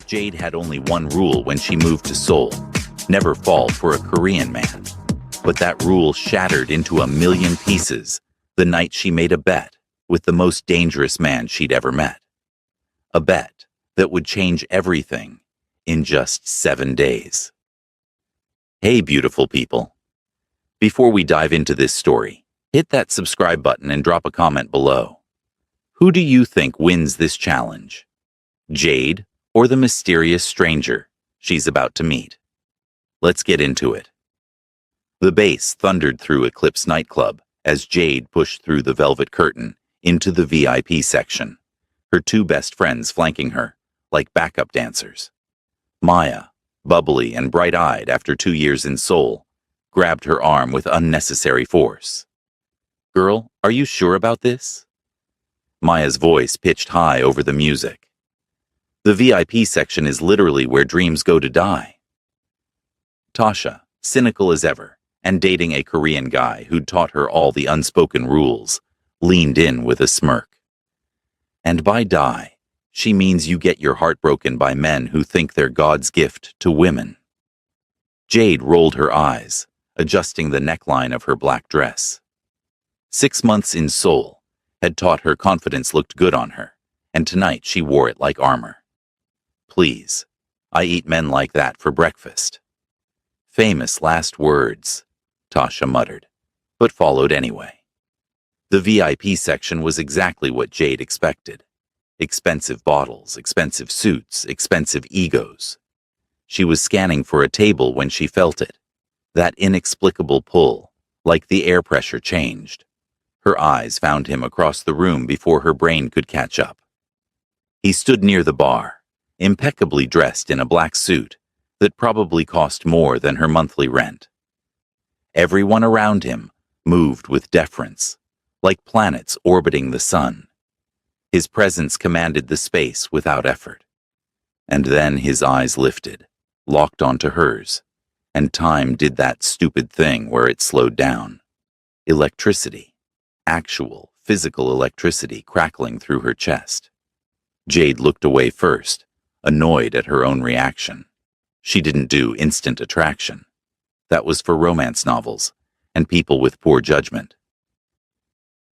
Jade had only one rule when she moved to Seoul: never fall for a Korean man. But that rule shattered into a million pieces the night she made a bet with the most dangerous man she'd ever met. A bet that would change everything in just 7 days. Hey, beautiful people. Before we dive into this story, hit that subscribe button and drop a comment below. Who do you think wins this challenge? Jade or the mysterious stranger she's about to meet? Let's get into it. The bass thundered through Eclipse nightclub as Jade pushed through the velvet curtain into the VIP section, her two best friends flanking her like backup dancers. Maya, bubbly and bright-eyed after 2 years in Seoul, grabbed her arm with unnecessary force. "Girl, are you sure about this?" Maya's voice pitched high over the music. "The VIP section is literally where dreams go to die." Tasha, cynical as ever, and dating a Korean guy who'd taught her all the unspoken rules, leaned in with a smirk. "And by die, she means you get your heart broken by men who think they're God's gift to women." Jade rolled her eyes, adjusting the neckline of her black dress. 6 months in Seoul had taught her confidence looked good on her, and tonight she wore it like armor. "Please, I eat men like that for breakfast." Famous last words, Tasha muttered, but followed anyway. The VIP section was exactly what Jade expected. Expensive bottles, expensive suits, expensive egos. She was scanning for a table when she felt it. That inexplicable pull, like the air pressure changed. Her eyes found him across the room before her brain could catch up. He stood near the bar, impeccably dressed in a black suit that probably cost more than her monthly rent. Everyone around him moved with deference, like planets orbiting the sun. His presence commanded the space without effort. And then his eyes lifted, locked onto hers, and time did that stupid thing where it slowed down. Electricity, actual, physical electricity crackling through her chest. Jade looked away first, annoyed at her own reaction. She didn't do instant attraction. That was for romance novels and people with poor judgment.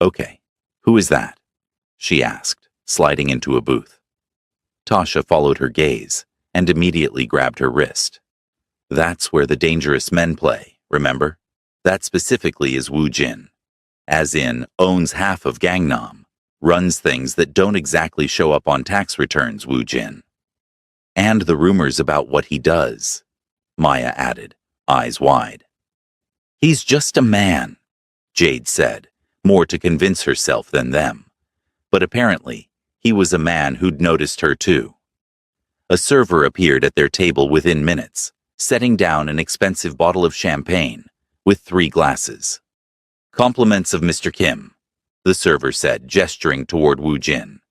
"Okay, who is that?" she asked, sliding into a booth. Tasha followed her gaze and immediately grabbed her wrist. "That's where the dangerous men play, remember? That specifically is Woo Jin. As in, owns half of Gangnam, runs things that don't exactly show up on tax returns, Woo Jin. And the rumors about what he does," Maya added, eyes wide. "He's just a man," Jade said, more to convince herself than them. But apparently, he was a man who'd noticed her too. A server appeared at their table within minutes, setting down an expensive bottle of champagne with 3 glasses. "Compliments of Mr. Kim," the server said, gesturing toward Woo Jin.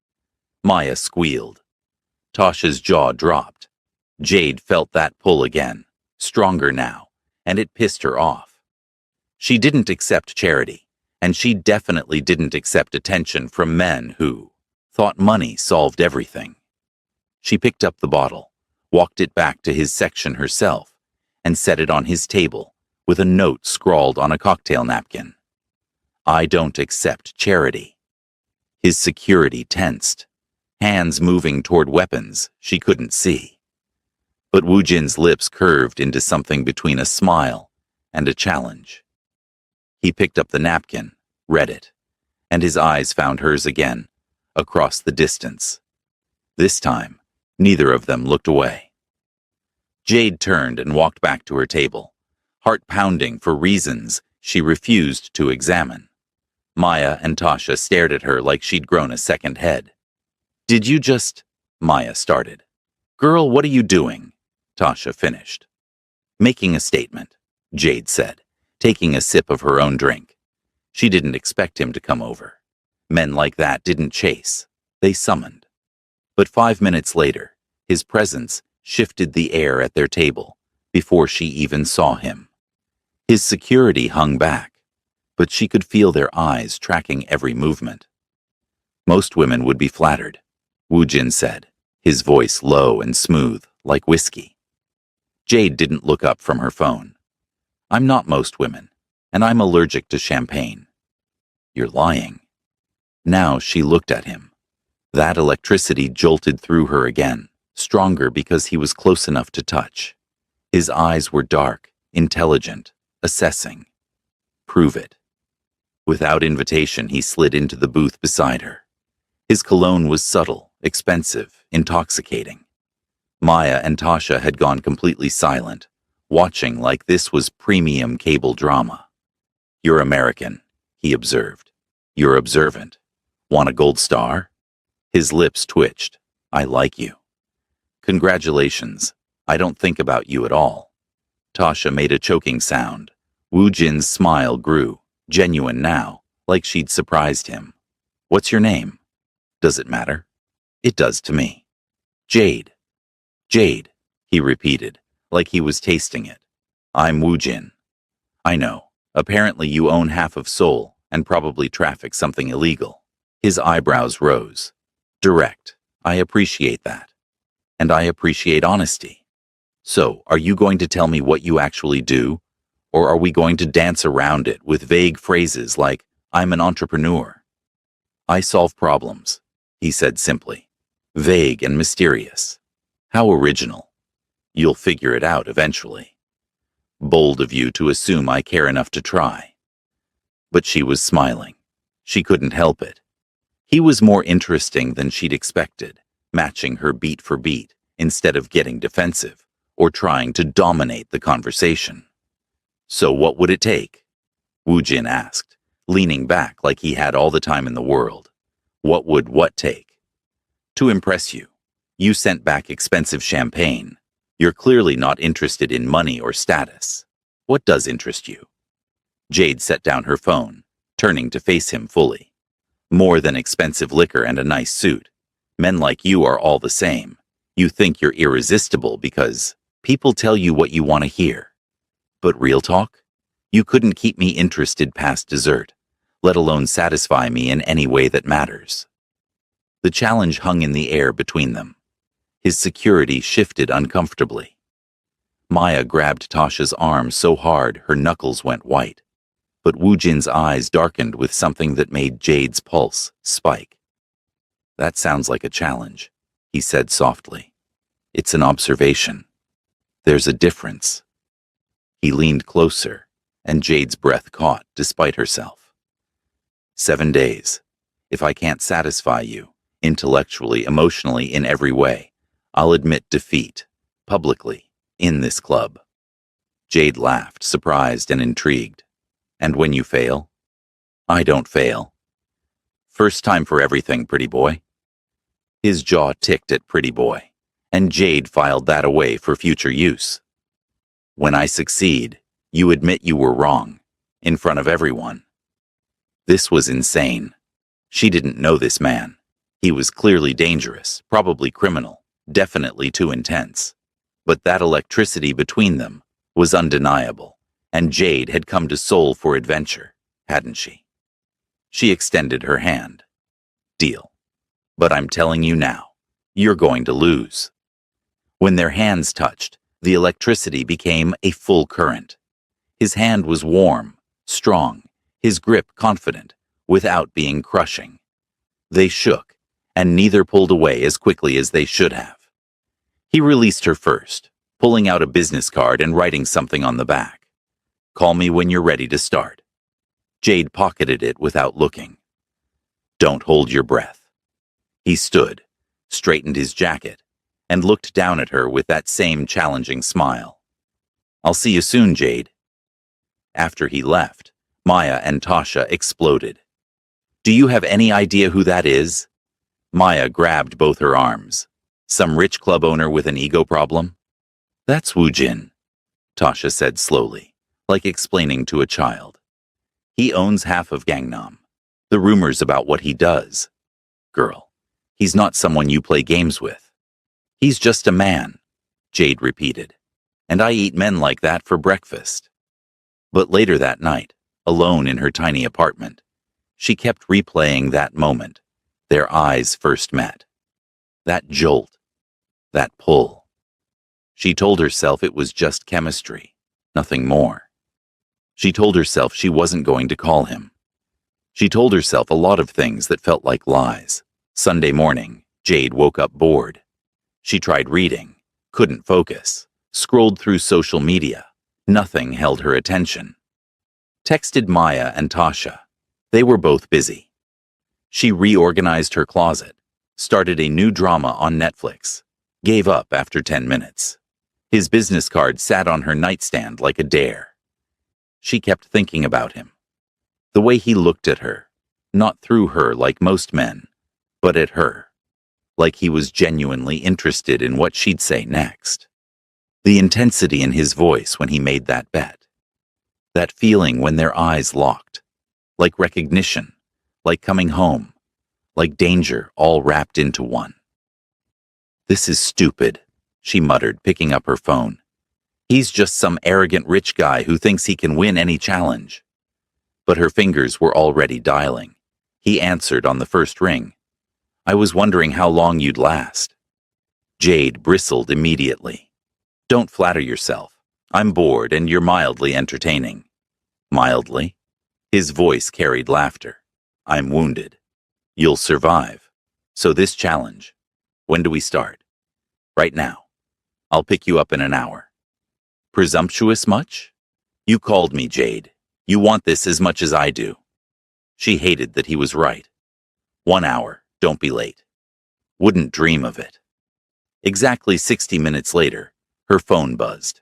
Maya squealed. Tasha's jaw dropped. Jade felt that pull again, stronger now, and it pissed her off. She didn't accept charity, and she definitely didn't accept attention from men who thought money solved everything. She picked up the bottle, walked it back to his section herself, and set it on his table with a note scrawled on a cocktail napkin. "I don't accept charity." His security tensed, hands moving toward weapons she couldn't see. But Woo Jin's lips curved into something between a smile and a challenge. He picked up the napkin, read it, and his eyes found hers again, across the distance. This time, neither of them looked away. Jade turned and walked back to her table, heart pounding for reasons she refused to examine. Maya and Tasha stared at her like she'd grown a second head. "Did you just—" Maya started. "Girl, what are you doing?" Tasha finished. "Making a statement," Jade said, taking a sip of her own drink. She didn't expect him to come over. Men like that didn't chase, they summoned. But 5 minutes later, his presence shifted the air at their table before she even saw him. His security hung back, but she could feel their eyes tracking every movement. Most women would be flattered, Woo Jin said, his voice low and smooth, like whiskey. Jade didn't look up from her phone. I'm not most women, and I'm allergic to champagne. You're lying. Now she looked at him. That electricity jolted through her again, stronger because he was close enough to touch. His eyes were dark, intelligent, assessing. Prove it. Without invitation, he slid into the booth beside her. His cologne was subtle, expensive, intoxicating. Maya and Tasha had gone completely silent, watching like this was premium cable drama. You're American, he observed. You're observant. Want a gold star? His lips twitched. I like you. Congratulations. I don't think about you at all. Tasha made a choking sound. Woo Jin's smile grew, genuine now, like she'd surprised him. What's your name? Does it matter? It does to me. Jade. Jade, he repeated, like he was tasting it. I'm Woo Jin. I know. Apparently you own half of Seoul and probably traffic something illegal. His eyebrows rose. Direct. I appreciate that. And I appreciate honesty. So, are you going to tell me what you actually do? Or are we going to dance around it with vague phrases like, I'm an entrepreneur? I solve problems, he said simply. Vague and mysterious. How original. You'll figure it out eventually. Bold of you to assume I care enough to try. But she was smiling. She couldn't help it. He was more interesting than she'd expected, matching her beat for beat instead of getting defensive or trying to dominate the conversation. So what would it take? Woo Jin asked, leaning back like he had all the time in the world. What would what take? To impress you. You sent back expensive champagne. You're clearly not interested in money or status. What does interest you? Jade set down her phone, turning to face him fully. More than expensive liquor and a nice suit. Men like you are all the same. You think you're irresistible because people tell you what you want to hear. But real talk? You couldn't keep me interested past dessert, let alone satisfy me in any way that matters. The challenge hung in the air between them. His security shifted uncomfortably. Maya grabbed Tasha's arm so hard her knuckles went white. But Woo Jin's eyes darkened with something that made Jade's pulse spike. That sounds like a challenge, he said softly. It's an observation. There's a difference. He leaned closer, and Jade's breath caught despite herself. 7 days. If I can't satisfy you, intellectually, emotionally, in every way, I'll admit defeat, publicly, in this club. Jade laughed, surprised and intrigued. And when you fail? I don't fail. First time for everything, pretty boy. His jaw ticked at pretty boy, and Jade filed that away for future use. When I succeed, you admit you were wrong, in front of everyone. This was insane. She didn't know this man. He was clearly dangerous, probably criminal, definitely too intense. But that electricity between them was undeniable. And Jade had come to Seoul for adventure, hadn't she? She extended her hand. Deal. But I'm telling you now, you're going to lose. When their hands touched, the electricity became a full current. His hand was warm, strong, his grip confident, without being crushing. They shook, and neither pulled away as quickly as they should have. He released her first, pulling out a business card and writing something on the back. Call me when you're ready to start. Jade pocketed it without looking. Don't hold your breath. He stood, straightened his jacket, and looked down at her with that same challenging smile. I'll see you soon, Jade. After he left, Maya and Tasha exploded. Do you have any idea who that is? Maya grabbed both her arms. Some rich club owner with an ego problem? That's Woo Jin, Tasha said slowly, like explaining to a child. He owns half of Gangnam. The rumors about what he does. Girl, he's not someone you play games with. He's just a man, Jade repeated. And I eat men like that for breakfast. But later that night, alone in her tiny apartment, she kept replaying that moment, their eyes first met. That jolt, That pull. She told herself it was just chemistry, nothing more. She told herself she wasn't going to call him. She told herself a lot of things that felt like lies. Sunday morning, Jade woke up bored. She tried reading, couldn't focus, scrolled through social media. Nothing held her attention. Texted Maya and Tasha. They were both busy. She reorganized her closet, started a new drama on Netflix, gave up after 10 minutes. His business card sat on her nightstand like a dare. She kept thinking about him. The way he looked at her, not through her like most men, but at her, like he was genuinely interested in what she'd say next. The intensity in his voice when he made that bet. That feeling when their eyes locked. Like recognition, like coming home, like danger all wrapped into one. "This is stupid," she muttered, picking up her phone. "He's just some arrogant rich guy who thinks he can win any challenge." But her fingers were already dialing. He answered on the first ring. "I was wondering how long you'd last." Jade bristled immediately. "Don't flatter yourself. I'm bored and you're mildly entertaining." "Mildly?" His voice carried laughter. "I'm wounded. You'll survive. So this challenge, when do we start?" "Right now. I'll pick you up in an hour." "Presumptuous much? You called me, Jade. You want this as much as I do." She hated that he was right. 1 hour, don't be late. Wouldn't dream of it. Exactly 60 minutes later, her phone buzzed.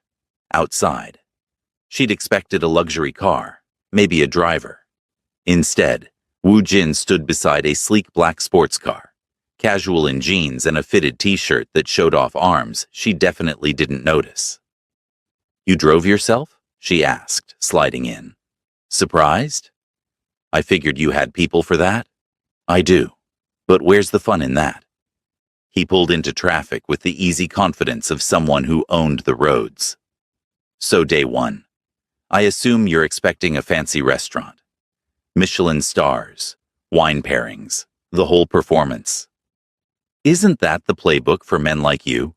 Outside. She'd expected a luxury car, maybe a driver. Instead, Woo Jin stood beside a sleek black sports car, casual in jeans and a fitted t-shirt that showed off arms she definitely didn't notice. "You drove yourself?" she asked, sliding in. "Surprised?" "I figured you had people for that." "I do. But where's the fun in that?" He pulled into traffic with the easy confidence of someone who owned the roads. "So day one. I assume you're expecting a fancy restaurant. Michelin stars, wine pairings, the whole performance. Isn't that the playbook for men like you?"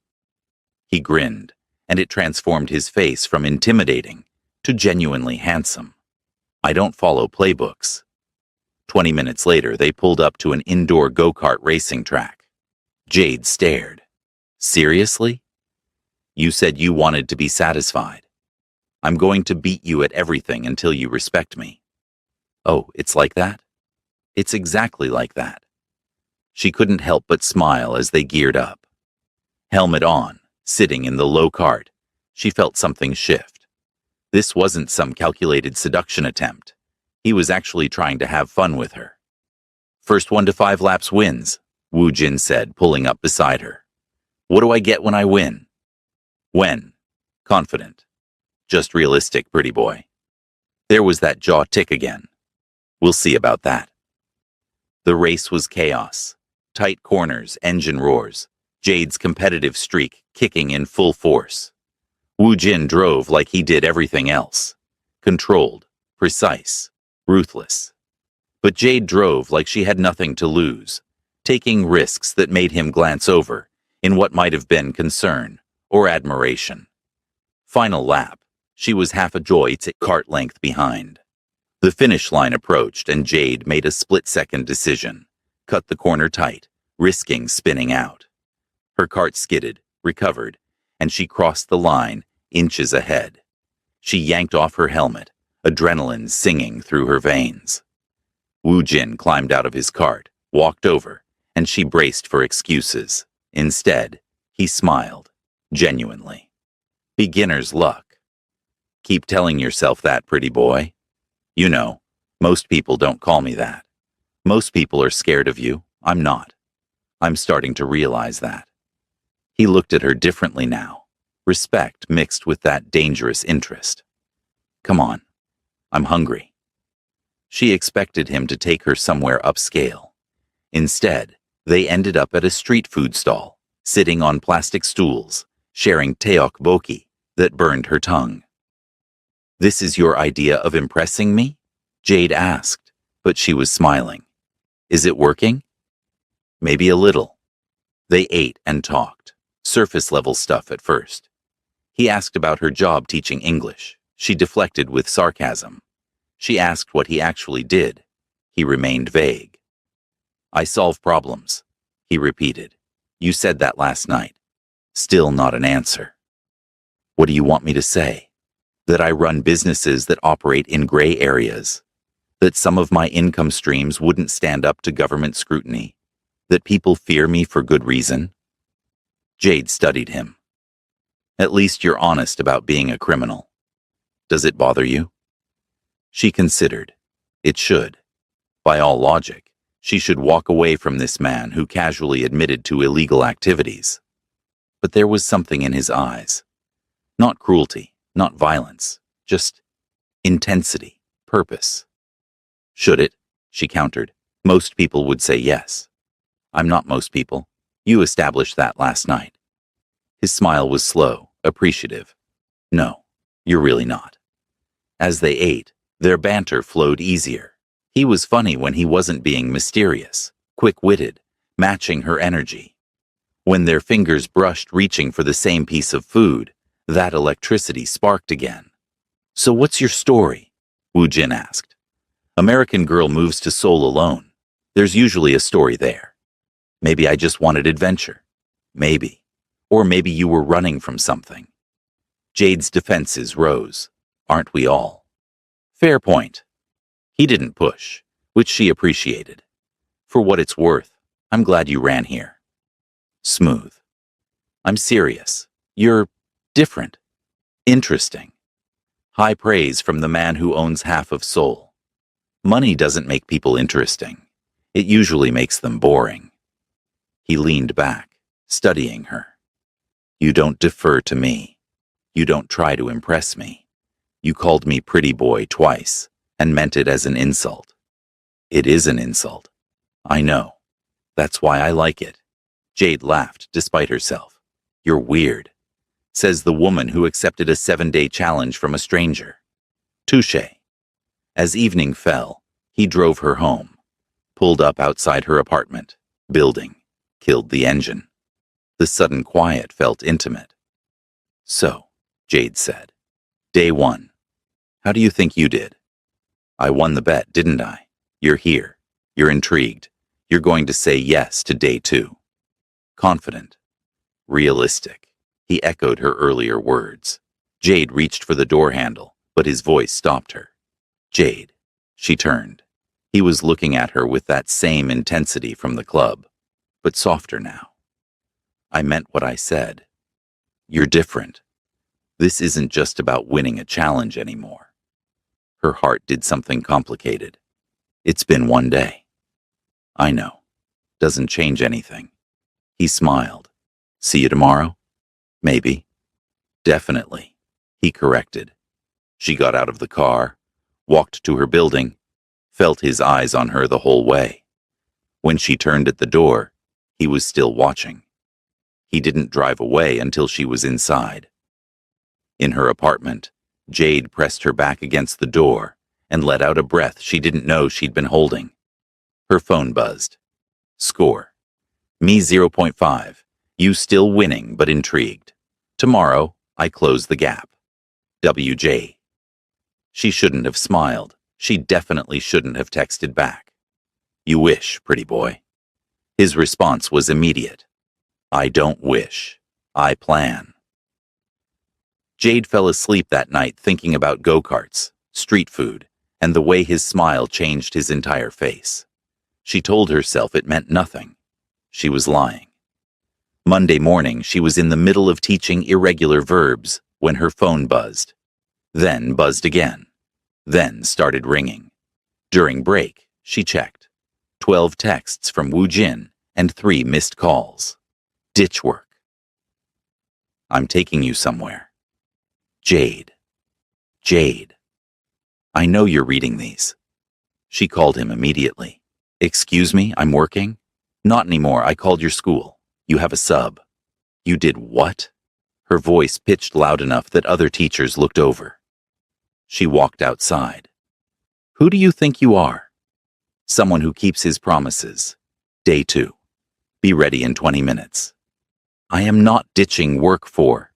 He grinned, and it transformed his face from intimidating to genuinely handsome. "I don't follow playbooks." 20 minutes later, they pulled up to an indoor go-kart racing track. Jade stared. "Seriously? You said you wanted to be satisfied. I'm going to beat you at everything until you respect me." "Oh, it's like that?" "It's exactly like that." She couldn't help but smile as they geared up. Helmet on, sitting in the low cart, she felt something shift. This wasn't some calculated seduction attempt. He was actually trying to have fun with her. "First 1 to 5 laps wins," Woo Jin said, pulling up beside her. "What do I get when I win?" "When?" "Confident. Just realistic, pretty boy." There was that jaw tick again. "We'll see about that." The race was chaos. Tight corners, engine roars, Jade's competitive streak kicking in full force. Woo Jin drove like he did everything else. Controlled, precise, ruthless. But Jade drove like she had nothing to lose, taking risks that made him glance over in what might have been concern or admiration. Final lap, she was half a joy's cart length behind. The finish line approached and Jade made a split-second decision, cut the corner tight, risking spinning out. Her cart skidded, recovered, and she crossed the line, inches ahead. She yanked off her helmet, adrenaline singing through her veins. Woo Jin climbed out of his cart, walked over, and she braced for excuses. Instead, he smiled, genuinely. "Beginner's luck." "Keep telling yourself that, pretty boy. You know, most people don't call me that. Most people are scared of you. I'm not. I'm starting to realize that." He looked at her differently now, respect mixed with that dangerous interest. "Come on. I'm hungry." She expected him to take her somewhere upscale. Instead, they ended up at a street food stall, sitting on plastic stools, sharing tteokbokki that burned her tongue. "This is your idea of impressing me?" Jade asked, but she was smiling. "Is it working?" "Maybe a little." They ate and talked, Surface-level stuff at first. He asked about her job teaching English. She deflected with sarcasm. She asked what he actually did. He remained vague. I solve problems, he repeated. You said that last night. Still not an answer. What do you want me to say? That I run businesses that operate in gray areas? That some of my income streams wouldn't stand up to government scrutiny? That people fear me for good reason? Jade studied him. At least you're honest about being a criminal. Does it bother you? She considered. It should. By all logic, she should walk away from this man who casually admitted to illegal activities. But there was something in his eyes. Not cruelty, not violence, just intensity, purpose. Should it? She countered. Most people would say yes. I'm not most people. You established that last night. His smile was slow, appreciative. No, you're really not. As they ate, their banter flowed easier. He was funny when he wasn't being mysterious, quick-witted, matching her energy. When their fingers brushed reaching for the same piece of food, that electricity sparked again. So what's your story? Wu Jin asked. American Girl moves to Seoul alone. There's usually a story there. Maybe I just wanted adventure. Maybe. Or maybe you were running from something. Jade's defenses rose. Aren't we all? Fair point. He didn't push, which she appreciated. For what it's worth, I'm glad you ran here. Smooth. I'm serious. You're different. Interesting. High praise from the man who owns half of Seoul. Money doesn't make people interesting. It usually makes them boring. He leaned back, studying her. You don't defer to me. You don't try to impress me. You called me pretty boy twice, and meant it as an insult. It is an insult. I know. That's why I like it. Jade laughed, despite herself. You're weird, says the woman who accepted a 7-day challenge from a stranger. Touché. As evening fell, he drove her home, pulled up outside her apartment, building, killed the engine. The sudden quiet felt intimate. So, Jade said, Day 1. How do you think you did? I won the bet, didn't I? You're here. You're intrigued. You're going to say yes to Day 2. Confident. Realistic. He echoed her earlier words. Jade reached for the door handle, but his voice stopped her. Jade. She turned. He was looking at her with that same intensity from the club, but softer now. I meant what I said. You're different. This isn't just about winning a challenge anymore. Her heart did something complicated. It's been 1 day. I know. Doesn't change anything. He smiled. See you tomorrow? Maybe. Definitely. He corrected. She got out of the car, walked to her building, felt his eyes on her the whole way. When she turned at the door, he was still watching. He didn't drive away until she was inside. In her apartment, Jade pressed her back against the door and let out a breath she didn't know she'd been holding. Her phone buzzed. Score. Me 0.5. You still winning but intrigued. Tomorrow, I close the gap. WJ. She shouldn't have smiled. She definitely shouldn't have texted back. You wish, pretty boy. His response was immediate. I don't wish. I plan. Jade fell asleep that night thinking about go-karts, street food, and the way his smile changed his entire face. She told herself it meant nothing. She was lying. Monday morning, she was in the middle of teaching irregular verbs when her phone buzzed. Then buzzed again. Then started ringing. During break, she checked. 12 texts from Wu Jin and 3 missed calls. Ditch work. I'm taking you somewhere. Jade. Jade. I know you're reading these. She called him immediately. Excuse me, I'm working? Not anymore, I called your school. You have a sub. You did what? Her voice pitched loud enough that other teachers looked over. She walked outside. Who do you think you are? Someone who keeps his promises. Day 2. Be ready in 20 minutes. I am not ditching work for.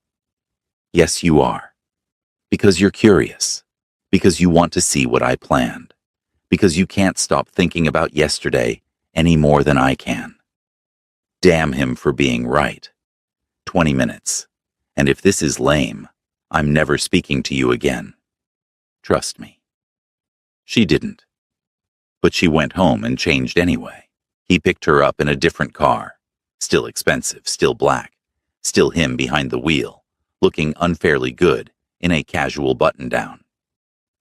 Yes, you are. Because you're curious. Because you want to see what I planned. Because you can't stop thinking about yesterday any more than I can. Damn him for being right. 20 minutes. And if this is lame, I'm never speaking to you again. Trust me. She didn't. But she went home and changed anyway. He picked her up in a different car. Still expensive, still black. Still him behind the wheel, looking unfairly good in a casual button-down.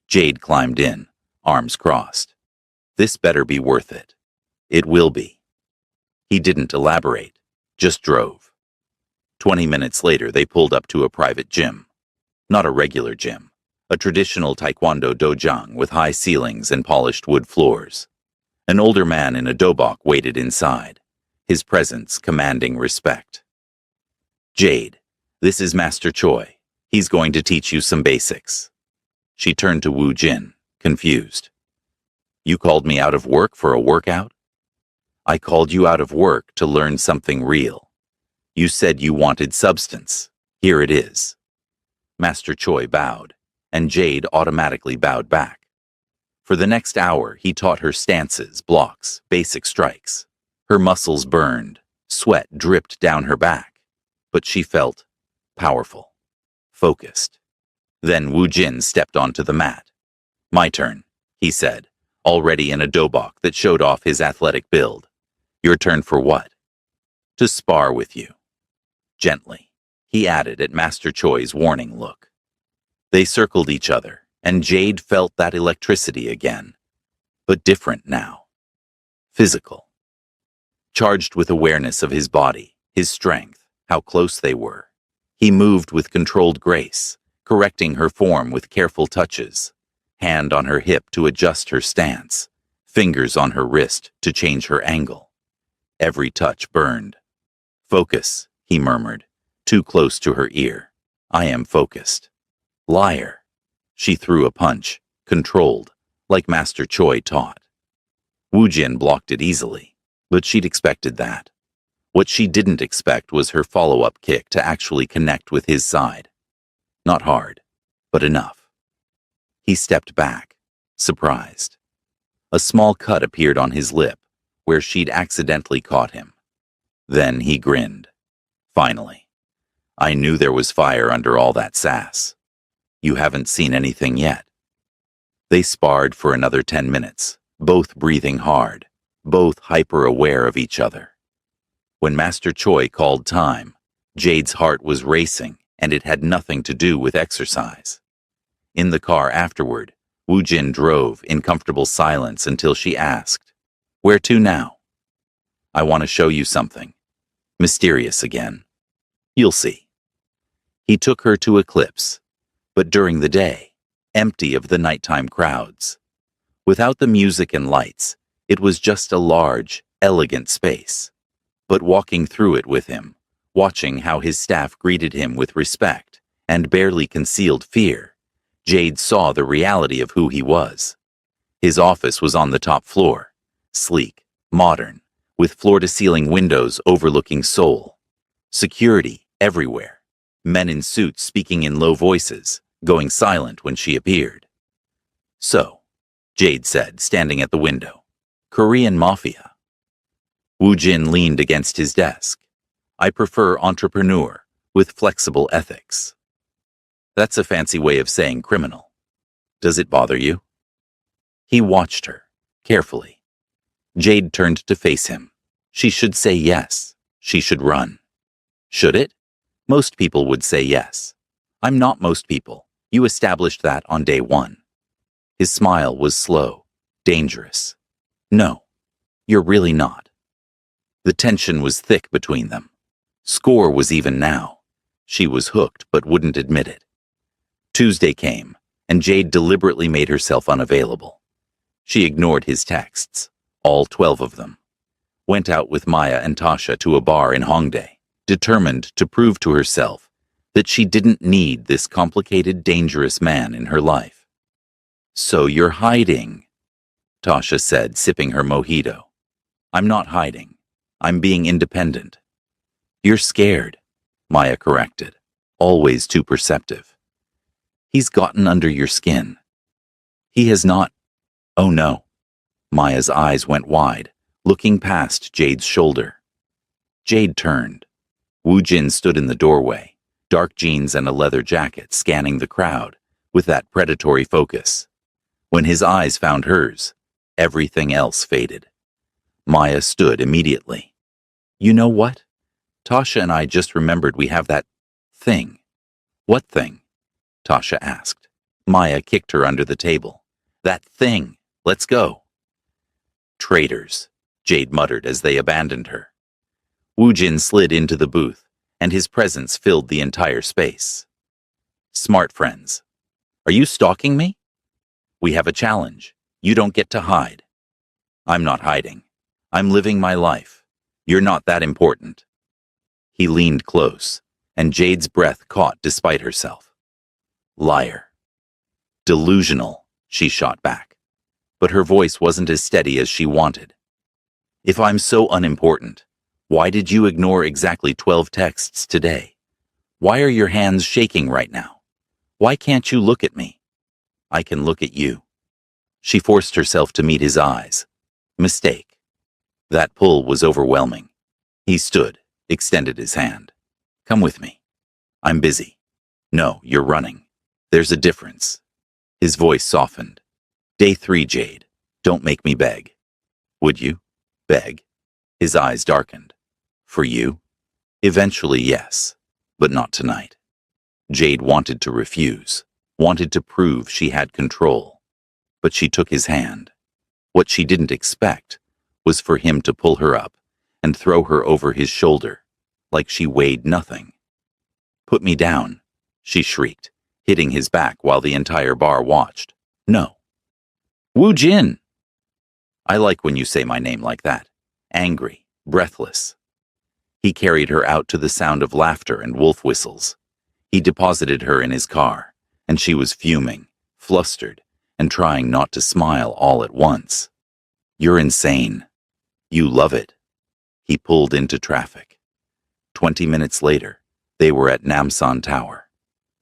Jade climbed in, arms crossed. This better be worth it. It will be. He didn't elaborate, just drove. 20 minutes later, they pulled up to a private gym. Not a regular gym, a traditional taekwondo dojang with high ceilings and polished wood floors. An older man in a dobok waited inside, his presence commanding respect. Jade, this is Master Choi. He's going to teach you some basics. She turned to Woo Jin, confused. You called me out of work for a workout? I called you out of work to learn something real. You said you wanted substance. Here it is. Master Choi bowed, and Jade automatically bowed back. For the next hour, he taught her stances, blocks, basic strikes. Her muscles burned, sweat dripped down her back, but she felt powerful, focused. Then Woo Jin stepped onto the mat. My turn, he said, already in a dobok that showed off his athletic build. Your turn for what? To spar with you. Gently, he added at Master Choi's warning look. They circled each other, and Jade felt that electricity again, but different now. Physical. Charged with awareness of his body, his strength, how close they were. He moved with controlled grace, correcting her form with careful touches, hand on her hip to adjust her stance, fingers on her wrist to change her angle. Every touch burned. Focus, he murmured, too close to her ear. I am focused. Liar. She threw a punch, controlled, like Master Choi taught. Woo Jin blocked it easily, but she'd expected that. What she didn't expect was her follow-up kick to actually connect with his side. Not hard, but enough. He stepped back, surprised. A small cut appeared on his lip, where she'd accidentally caught him. Then he grinned. Finally. I knew there was fire under all that sass. You haven't seen anything yet. They sparred for another 10 minutes, both breathing hard, both hyper-aware of each other. When Master Choi called time, Jade's heart was racing, and it had nothing to do with exercise. In the car afterward, Woo Jin drove in comfortable silence until she asked, Where to now? I want to show you something. Mysterious again. You'll see. He took her to Eclipse, but during the day, empty of the nighttime crowds. Without the music and lights, it was just a large, elegant space. But walking through it with him, watching how his staff greeted him with respect and barely concealed fear, Jade saw the reality of who he was. His office was on the top floor, sleek, modern, with floor-to-ceiling windows overlooking Seoul. Security everywhere, men in suits speaking in low voices, going silent when she appeared. So, Jade said, standing at the window, Korean Mafia. Woo Jin leaned against his desk. I prefer entrepreneur with flexible ethics. That's a fancy way of saying criminal. Does it bother you? He watched her, carefully. Jade turned to face him. She should say yes. She should run. Should it? Most people would say yes. I'm not most people. You established that on day one. His smile was slow, dangerous. No, you're really not. The tension was thick between them. Score was even now. She was hooked but wouldn't admit it. Tuesday came, and Jade deliberately made herself unavailable. She ignored his texts, all 12 of them. Went out with Maya and Tasha to a bar in Hongdae, determined to prove to herself that she didn't need this complicated, dangerous man in her life. So you're hiding, Tasha said, sipping her mojito. I'm not hiding. I'm being independent. You're scared. Maya corrected, always too perceptive. He's gotten under your skin. He has not. Oh no. Maya's eyes went wide, looking past Jade's shoulder. Jade turned. Wu Jin stood in the doorway, dark jeans and a leather jacket, scanning the crowd with that predatory focus. When his eyes found hers, everything else faded. Maya stood immediately. You know what? Tasha and I just remembered we have that thing. What thing? Tasha asked. Maya kicked her under the table. That thing. Let's go. Traitors, Jade muttered as they abandoned her. Wu Jin slid into the booth, and his presence filled the entire space. Smart friends. Are you stalking me? We have a challenge. You don't get to hide. I'm not hiding. I'm living my life. You're not that important. He leaned close, and Jade's breath caught despite herself. Liar. Delusional, she shot back. But her voice wasn't as steady as she wanted. If I'm so unimportant, why did you ignore exactly 12 texts today? Why are your hands shaking right now? Why can't you look at me? I can look at you. She forced herself to meet his eyes. Mistake. That pull was overwhelming. He stood, extended his hand. Come with me. I'm busy. No, you're running. There's a difference. His voice softened. Day 3, Jade. Don't make me beg. Would you? Beg? His eyes darkened. For you? Eventually, yes, but not tonight. Jade wanted to refuse, wanted to prove she had control. But she took his hand. What she didn't expect was for him to pull her up and throw her over his shoulder, like she weighed nothing. Put me down, she shrieked, hitting his back while the entire bar watched. No. Wu Jin! I like when you say my name like that. Angry, breathless. He carried her out to the sound of laughter and wolf whistles. He deposited her in his car, and she was fuming, flustered, and trying not to smile all at once. You're insane. You love it. He pulled into traffic. 20 minutes later, they were at Namsan Tower.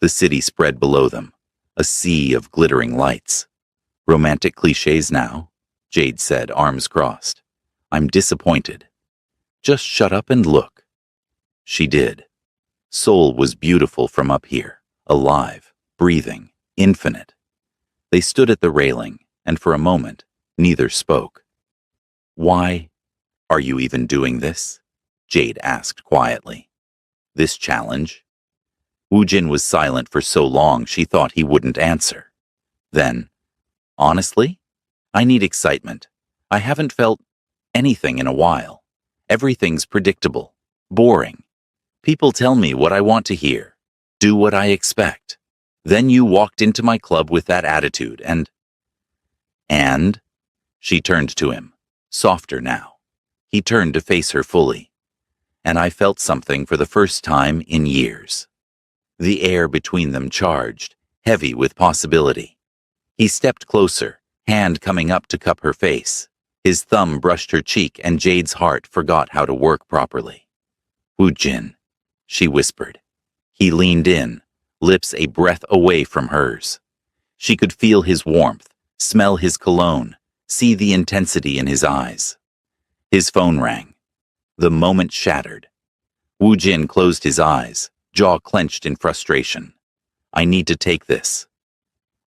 The city spread below them, a sea of glittering lights. Romantic cliches now, Jade said, arms crossed. I'm disappointed. Just shut up and look. She did. Seoul was beautiful from up here, alive, breathing, infinite. They stood at the railing, and for a moment, neither spoke. Why are you even doing this? Jade asked quietly. This challenge? Wu Jin was silent for so long she thought he wouldn't answer. Then, honestly, I need excitement. I haven't felt anything in a while. Everything's predictable, boring. People tell me what I want to hear, do what I expect. Then you walked into my club with that attitude and... She turned to him, softer now. He turned to face her fully. And I felt something for the first time in years. The air between them charged, heavy with possibility. He stepped closer, hand coming up to cup her face. His thumb brushed her cheek and Jade's heart forgot how to work properly. Wu Jin, she whispered. He leaned in, lips a breath away from hers. She could feel his warmth, smell his cologne, see the intensity in his eyes. His phone rang. The moment shattered. Wu Jin closed his eyes, jaw clenched in frustration. I need to take this.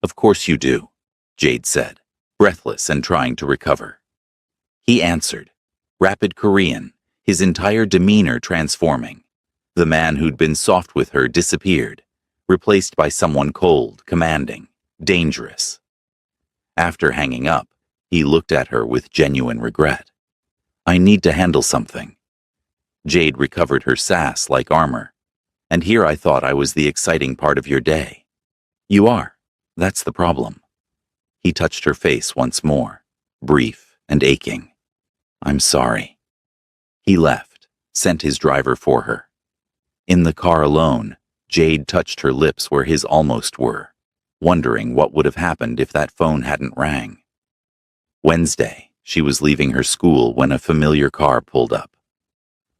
Of course you do, Jade said, breathless and trying to recover. He answered, rapid Korean, his entire demeanor transforming. The man who'd been soft with her disappeared, replaced by someone cold, commanding, dangerous. After hanging up, he looked at her with genuine regret. I need to handle something. Jade recovered her sass like armor. And here I thought I was the exciting part of your day. You are. That's the problem. He touched her face once more, brief and aching. I'm sorry. He left, sent his driver for her. In the car alone, Jade touched her lips where his almost were, wondering what would have happened if that phone hadn't rang. Wednesday, she was leaving her school when a familiar car pulled up.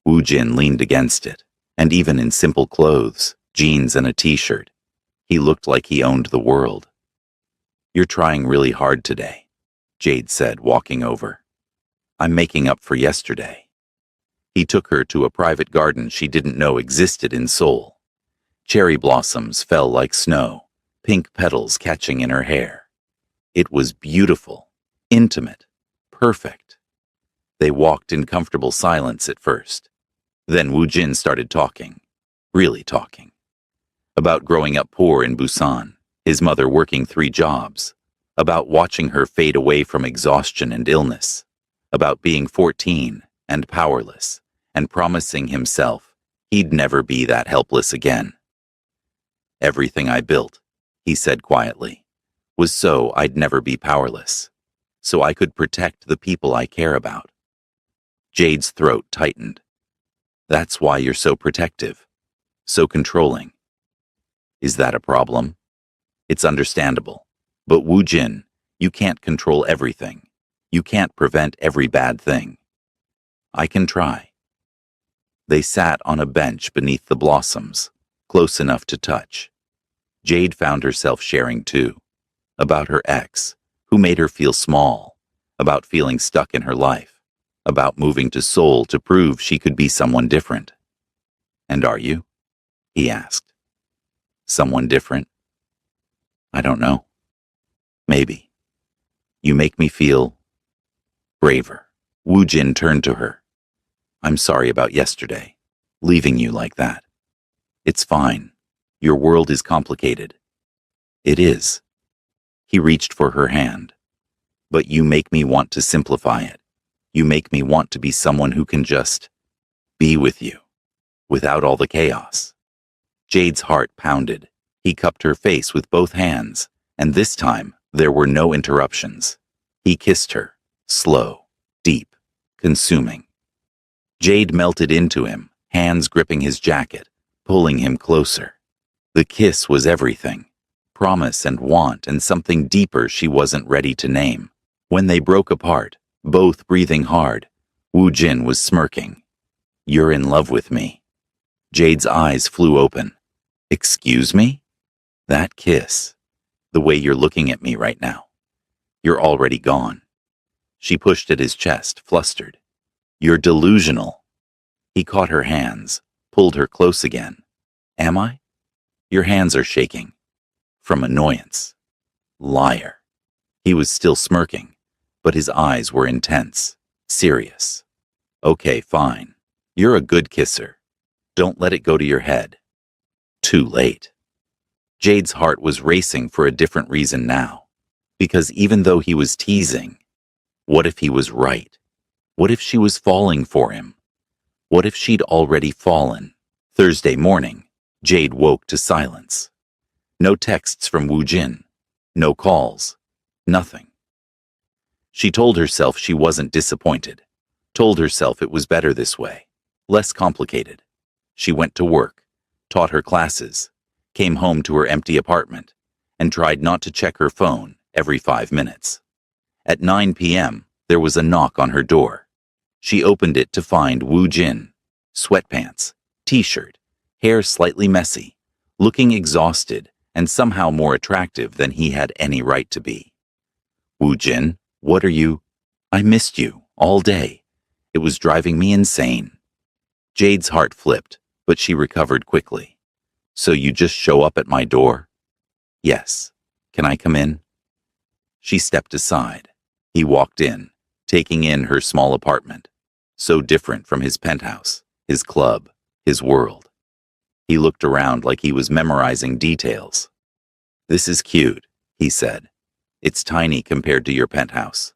Wu Jin leaned against it, And even in simple clothes, jeans and a t-shirt, he looked like he owned the world. "You're trying really hard today," Jade said, walking over. "I'm making up for yesterday." He took her to a private garden she didn't know existed in Seoul. Cherry blossoms fell like snow, pink petals catching in her hair. It was beautiful, intimate, perfect. They walked in comfortable silence at first. Then Woo Jin started talking, really talking, about growing up poor in Busan, his mother working 3 jobs, about watching her fade away from exhaustion and illness, about being 14 and powerless, and promising himself he'd never be that helpless again. "Everything I built," he said quietly, "was so I'd never be powerless, so I could protect the people I care about." Jade's throat tightened. "That's why you're so protective, so controlling." "Is that a problem?" "It's understandable. But Woo Jin, you can't control everything. You can't prevent every bad thing." "I can try." They sat on a bench beneath the blossoms, close enough to touch. Jade found herself sharing too, about her ex, who made her feel small, about feeling stuck in her life, about moving to Seoul to prove she could be someone different. "And are you?" he asked. "Someone different?" "I don't know. Maybe. You make me feel braver." Woo Jin turned to her. "I'm sorry about yesterday, leaving you like that. It's fine. Your world is complicated." "It is." He reached for her hand. "But you make me want to simplify it. You make me want to be someone who can just be with you, without all the chaos." Jade's heart pounded. He cupped her face with both hands, and this time there were no interruptions. He kissed her, slow, deep, consuming. Jade melted into him, hands gripping his jacket, pulling him closer. The kiss was everything. Promise and want and something deeper she wasn't ready to name. When they broke apart, both breathing hard, Woo Jin was smirking. "You're in love with me." Jade's eyes flew open. "Excuse me?" "That kiss. The way you're looking at me right now. You're already gone." She pushed at his chest, flustered. "You're delusional." He caught her hands, pulled her close again. "Am I?" "Your hands are shaking." From annoyance. Liar. He was still smirking, but his eyes were intense, serious. "Okay, fine. You're a good kisser. Don't let it go to your head." Too late. Jade's heart was racing for a different reason now. Because even though he was teasing, what if he was right? What if she was falling for him? What if she'd already fallen? Thursday morning, Jade woke to silence. No texts from Woo Jin. No calls. Nothing. She told herself she wasn't disappointed. Told herself it was better this way. Less complicated. She went to work, taught her classes, came home to her empty apartment, and tried not to check her phone every 5 minutes. At 9 p.m., there was a knock on her door. She opened it to find Woo Jin, sweatpants, t-shirt, hair slightly messy, looking exhausted and somehow more attractive than he had any right to be. "Woo Jin, what are you?" "I missed you, all day. It was driving me insane." Jade's heart flipped, but she recovered quickly. "So you just show up at my door?" "Yes. Can I come in?" She stepped aside. He walked in, taking in her small apartment, so different from his penthouse, his club, his world. He looked around like he was memorizing details. "This is cute," he said. "It's tiny compared to your penthouse.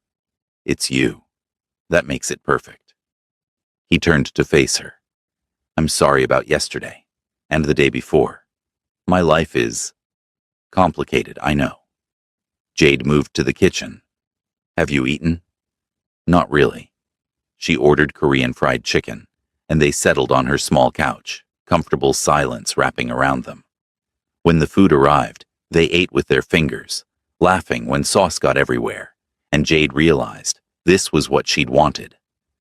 It's you. That makes it perfect." He turned to face her. "I'm sorry about yesterday, and the day before. My life is complicated, I know." Jade moved to the kitchen. "Have you eaten?" "Not really." She ordered Korean fried chicken, and they settled on her small couch, comfortable silence wrapping around them. When the food arrived, they ate with their fingers, laughing when sauce got everywhere, and Jade realized this was what she'd wanted.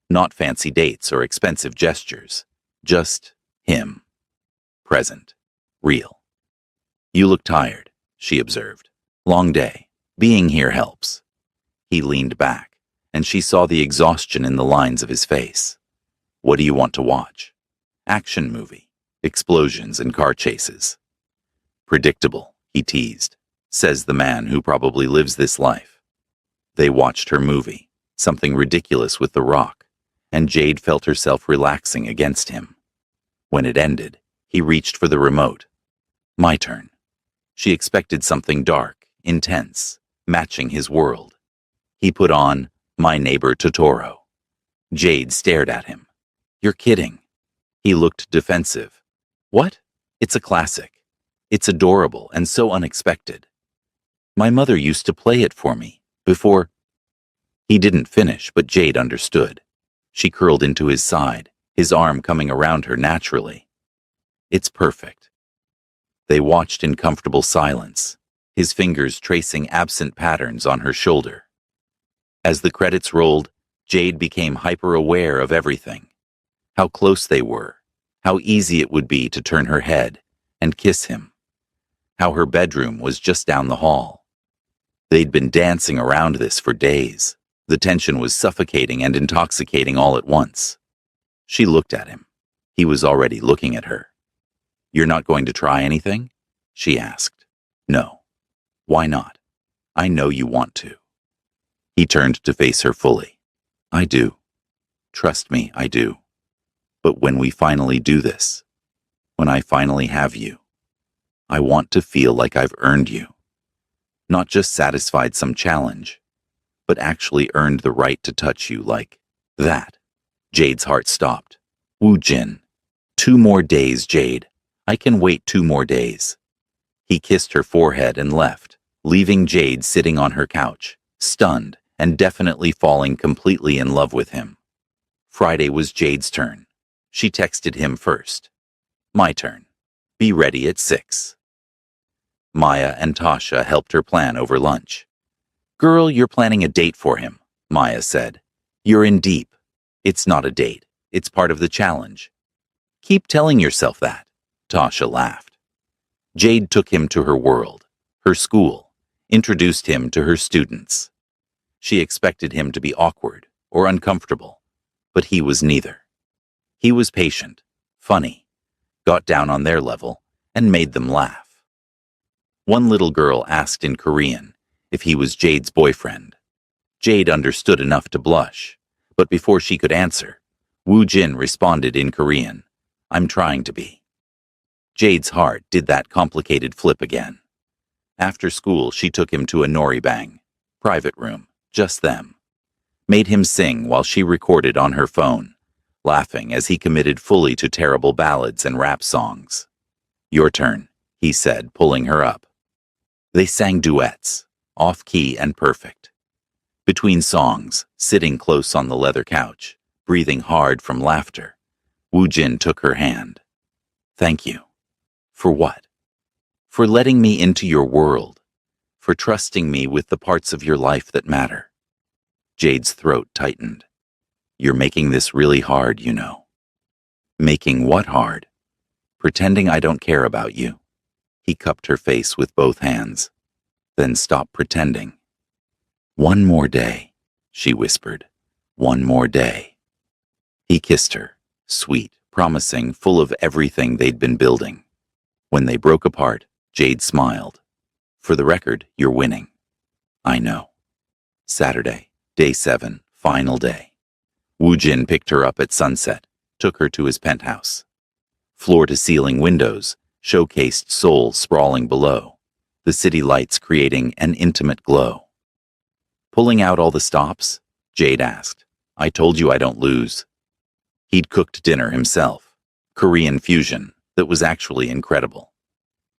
Not fancy dates or expensive gestures, just him. present, real. You look tired, she observed. Long day. Being here helps. He leaned back, and she saw the exhaustion in the lines of his face. What do you want to watch? Action movie. Explosions and car chases. Predictable, he teased, says the man who probably lives this life. They watched her movie, something ridiculous with The Rock, and Jade felt herself relaxing against him. When it ended, he reached for the remote. My turn. She expected something dark, intense, matching his world. He put on My Neighbor Totoro. Jade stared at him. You're kidding. He looked defensive. What? It's a classic. It's adorable and so unexpected. My mother used to play it for me, before... He didn't finish, but Jade understood. She curled into his side, his arm coming around her naturally. It's perfect. They watched in comfortable silence, his fingers tracing absent patterns on her shoulder. As the credits rolled, Jade became hyper-aware of everything. How close they were, how easy it would be to turn her head and kiss him. How her bedroom was just down the hall. They'd been dancing around this for days. The tension was suffocating and intoxicating all at once. She looked at him. He was already looking at her. You're not going to try anything? She asked. No. Why not? I know you want to. He turned to face her fully. I do. Trust me, I do. But when we finally do this, when I finally have you, I want to feel like I've earned you. Not just satisfied some challenge, but actually earned the right to touch you like that. Jade's heart stopped. Woo Jin. 2 more days, Jade. I can wait 2 more days. He kissed her forehead and left, leaving Jade sitting on her couch, stunned and definitely falling completely in love with him. Friday was Jade's turn. She texted him first. My turn. Be ready at 6. Maya and Tasha helped her plan over lunch. Girl, you're planning a date for him, Maya said. You're in deep. It's not a date. It's part of the challenge. Keep telling yourself that, Tasha laughed. Jade took him to her world, her school, introduced him to her students. She expected him to be awkward or uncomfortable, but he was neither. He was patient, funny, got down on their level, and made them laugh. One little girl asked in Korean if he was Jade's boyfriend. Jade understood enough to blush, but before she could answer, Woo Jin responded in Korean, I'm trying to be. Jade's heart did that complicated flip again. After school, she took him to a noribang, private room, just them. Made him sing while she recorded on her phone, laughing as he committed fully to terrible ballads and rap songs. Your turn, he said, pulling her up. They sang duets, off-key and perfect. Between songs, sitting close on the leather couch, breathing hard from laughter, Woo Jin took her hand. Thank you. For what? For letting me into your world. For trusting me with the parts of your life that matter. Jade's throat tightened. You're making this really hard, you know. Making what hard? Pretending I don't care about you. He cupped her face with both hands. Then stop pretending. 1 more day, she whispered. 1 more day. He kissed her, sweet, promising, full of everything they'd been building. When they broke apart, Jade smiled. For the record, you're winning. I know. Saturday, day 7, final day. Woo Jin picked her up at sunset, took her to his penthouse. Floor-to-ceiling windows showcased Seoul sprawling below, the city lights creating an intimate glow. Pulling out all the stops? Jade asked. I told you I don't lose. He'd cooked dinner himself, Korean fusion, that was actually incredible.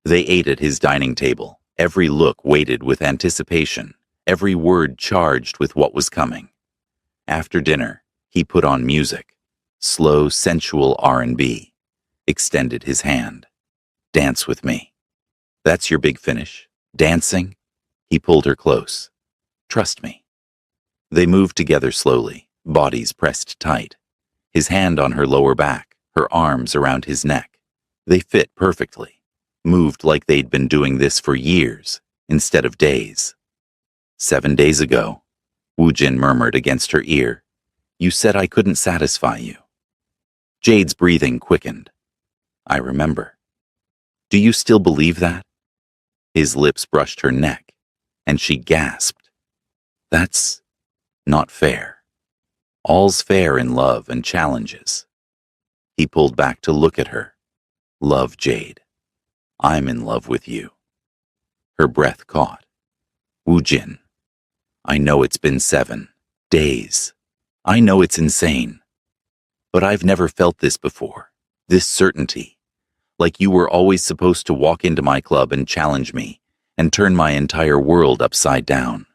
They ate at his dining table, every look weighted with anticipation, every word charged with what was coming. After dinner, he put on music, slow, sensual R&B, extended his hand. Dance with me. That's your big finish? Dancing? He pulled her close. Trust me. They moved together slowly, bodies pressed tight. His hand on her lower back, her arms around his neck. They fit perfectly, moved like they'd been doing this for years instead of days. 7 days ago, Woojin murmured against her ear, "You said I couldn't satisfy you." Jade's breathing quickened. "I remember. Do you still believe that?" His lips brushed her neck, and she gasped. "That's not fair. All's fair in love and challenges." He pulled back to look at her. "Love, Jade. I'm in love with you." Her breath caught. "Woojin, I know it's been 7 days. I know it's insane. But I've never felt this before. This certainty. Like you were always supposed to walk into my club and challenge me and turn my entire world upside down."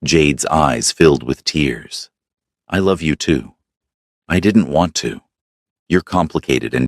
Jade's eyes filled with tears. "I love you too. I didn't want to. You're complicated and